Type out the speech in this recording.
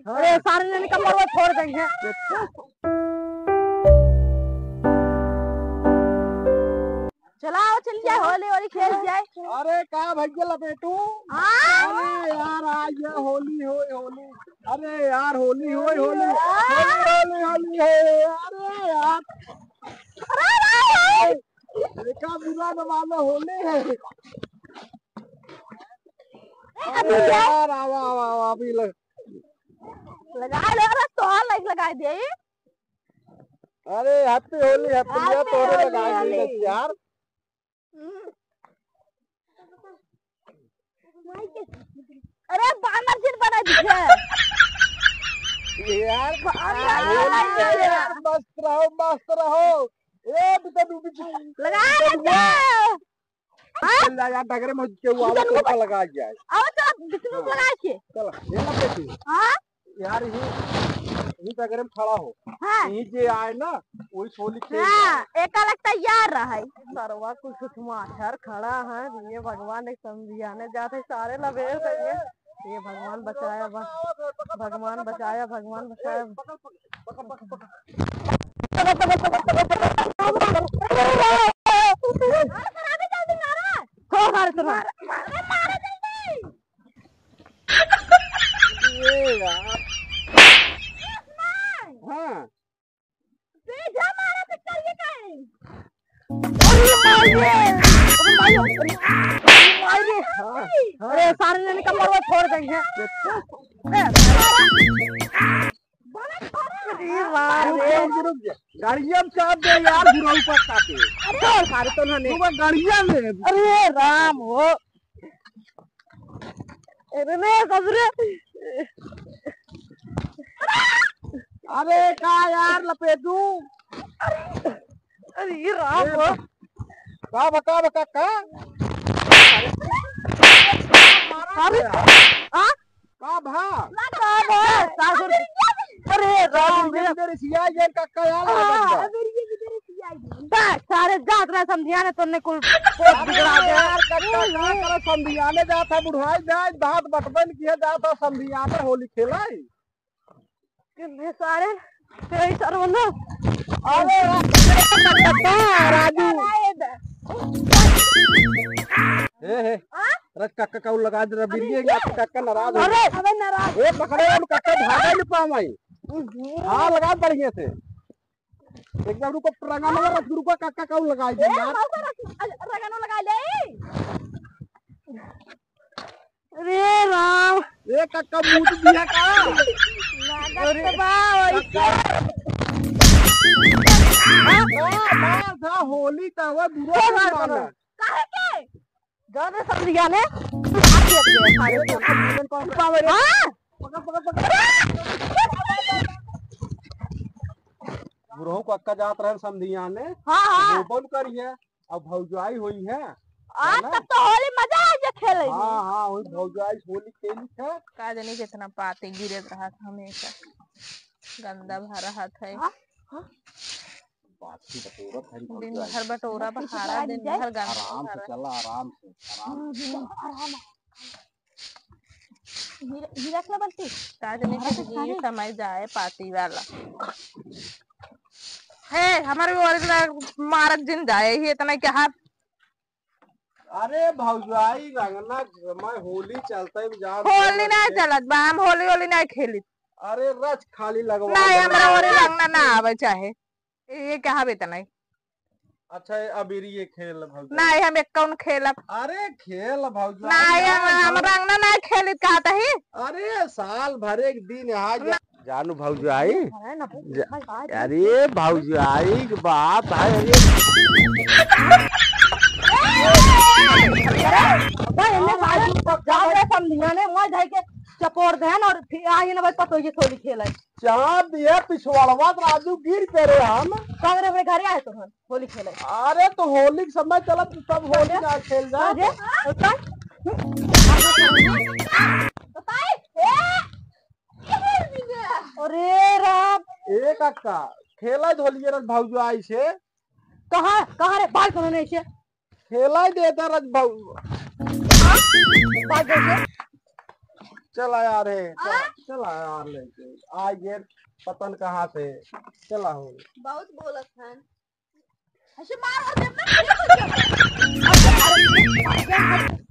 अरे सारे जने का मरवा छोड़ देंगे। चलाओ चल जाए होली होली खेल जाए। अरे का भैया लपेटू। अरे यार आज ये होली होली होली। अरे यार होली होली होली होली होली है। अरे यार देखा बुरा न मानो होली है। अरे यार आवा आवा आवा अभी लगा ले तो लाइक लगा दे। अरे हैप्पी होली हैप्पी यार तोरे लगा दी यार। अरे बानर जिन बना दिया यार मस्त रहो ए बिता डूबी लगा यार डगरे में के वाला टोपा लगा जाए। आओ तो बिस्कुट लगा के चल ये ना बेटी। हां यार ही डगरे में खड़ा हो। हां यही जे आए ना वही होली खेल। हां एक अलग तैयार रहा सरवा कुछ माछर खड़ा है। ये भगवान एक समझियाने जाते सारे लबेर सही। ये भगवान बचाया भगवान बचाया भगवान बचाया। अरे सारे जने का मरवा छोड़ देंगे। गाड़िया में चाप दे यार बुराई पर काटे। छोड़ सारे तो नहीं गाड़िया में। अरे राम हो अरे नहीं कबरे। अरे का यार लपेटू। अरे ये राम हो का बका का अरे हां का भा अरे राम मेरे सिया ये का यार सारे जात रहा समझियाने तोने कुल पोत बिगड़ा दे यार कट्टा कर समझियाने जाता बुढ़ाई जाए दांत बटबन किया जाता समझियाने होली खेलाई कितने सारे तेरे सरवना। अरे राजू हे रज काका का लगा दे रबिरिए काका नाराज हो। अरे अबे नाराज ए पकड़े उन काका भागा नहीं पाई। हां लगा बढ़िया से एकदम रुको रंगा में रख रुको काका का लगा दे यार। रगनो लगा ले। अरे राम ए काका मूत दिया का। अरे वाह था होली का वो बुरा माना काहे के जाने समझियाने बुढ़ऊ को अक्का जात रहे समझियाने। हां बोल करिए अब भौजाई हुई है आज तक तो होली मजा आ जा खेले में। हां वही भौजाई होली खेली है। का जाने कितना पाते गिरत रहा था हमेशा गंदा भरा हाथ है। बाकी बटोरा थारी दिन भर बटोरा बहारा दिन भर गंदा आराम से चला आराम से आराम ही रखना बनती का जाने के ये समय जाए पाती वाला है हमारे और मारक दिन जाए ही इतना क्या हाथ। अरे भौजाई रंगना मैं होली चलता है जा होली नहीं चलत बा हम होली होली नहीं खेली। अरे रच खाली लगवा नहीं हमरा और रंगना ना आवे चाहे ये क्या हवे इतना। अच्छा अबीर ये खेल भौजाई नहीं हम एक कौन खेलब। अरे खेल भौजाई नहीं हम रंगना नहीं खेली कहता ही। अरे साल भर एक दिन यहाँ जानू भौजाई। अरे भौजाई की बात है। समझियाने मोय धाई के चपोर देन और फिर आई ना पतो ये थोड़ी खेल है। चाँद दिया पिछवाड़वा राजू गिर पेरे हम कांगरे अपने घर आए तो होली खेले। अरे तो होली के समय चला तू सब होली ना खेल जा। अरे राम एक अक्का खेला धोलिए रज भौजाई से कहाँ रे बाल कौन नहीं से खेला देता रज चला यार है चला यार लेके आ ये पतन कहाँ से चला हो बहुत बोलत है ऐसे मार और जब मैं